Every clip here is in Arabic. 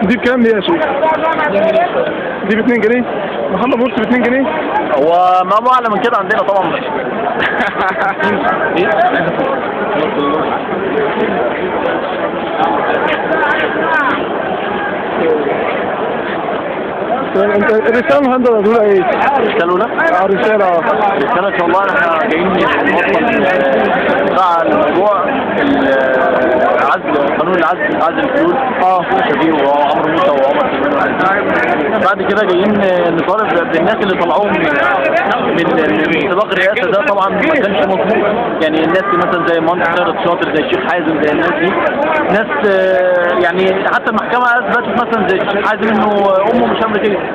دي بكام دي يا شيخ؟ دي ب 2 جنيه؟ محمد مرسي ب 2 جنيه؟ هو ما اعلى من كده عندنا طبعا. انت الرساله النهارده هتقول ايه؟ الرسالة الأولى؟ الرساله الرسالة إن شاء الله احنا جايين نوصل مع الموضوع العزل، قانون العزل، عزل الفلوس شفيق وعمرو موسى وعمر سليمان. بعد كده جايين نطالب بالناس اللي طلعوهم من سباق الرئاسة. ده طبعا ما كانش مظبوط، يعني الناس مثلا زي مهندس خيرت شاطر، زي الشيخ حازم، زي الناس دي ناس يعني حتى المحكمة أثبتت مثلا زي الشيخ حازم إنه أمه مش أمريكية،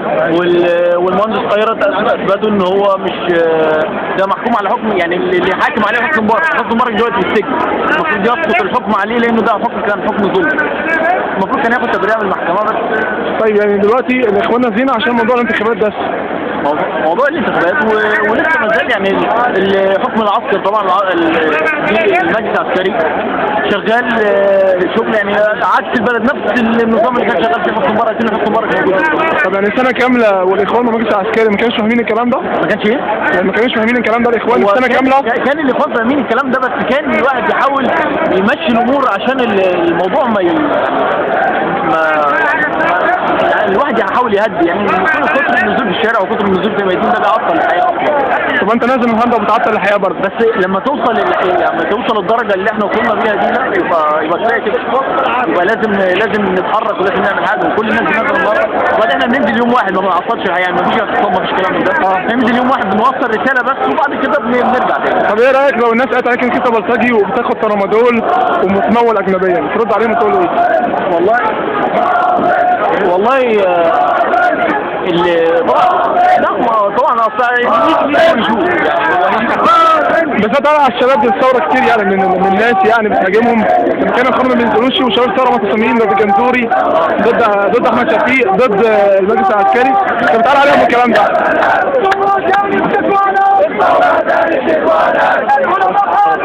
والمهندس خيرت أثبتوا إن هو مش ده محكوم على حكم، يعني اللي حاكم عليه حسني مبارك. حسني مبارك دلوقتي في السجن، المفروض يسقط الحكم عليه لأنه ده حكم كان حكم ظلم، المفروض كان ياخد تبرئة من المحكمة بس. طيب يعني دلوقتي الاخوان نازلين عشان موضوع الانتخابات بس. موضوع الانتخابات ولسه ما زال يعني الحكم العسكري طبعا المجلس العسكري شغال شغل يعني عكس البلد، نفس النظام اللي كان شغال فيه حسني مبارك. حسني مبارك موجود. طب يعني سنه كامله والاخوان والمجلس العسكري ما كانوش فاهمين الكلام ده؟ ما كانش ايه؟ يعني ما كانوش فاهمين الكلام ده الاخوان سنه كامله؟ كان الاخوان فاهمين الكلام ده، بس كان الواحد يحاول يمشي الامور عشان الموضوع يعني الواحد يحاول يهدي، يعني كتر النزول في الشارع وكتر النزول في الميادين ده بيعطل الحياه اصلا. طب انت نازل النهارده وبتعطل الحياه برضه، بس لما توصل الدرجه اللي احنا وصلنا بيها دي، لا يبقى كفايه كده، يبقى لازم نتحرك ولازم نعمل حاجه، وكل الناس نازله النهارده. وبعدين احنا بننزل يوم واحد ما بنعطلش الحياه، يعني مفيش اعتصام مفيش كلام من ده. بننزل يوم واحد بنوصل رساله بس، وبعد كده بنرجع تاني. طب ايه رايك لو الناس قالت عليك انك انت بلطجي وبتاخد ترامادول ومتمول اجنبيا، ترد عليهم وتقول له ايه؟ والله اللي طبعا بس طلع على الشباب دي الثوره كتير يعني من الناس يعني بتهاجمهم لما كانوا الخرم ما بينزلوش، وشباب الثوره متصممين ضد الجنزوري، ضد احمد شفيق، ضد المجلس العسكري، كان بيتقال عليهم الكلام ده.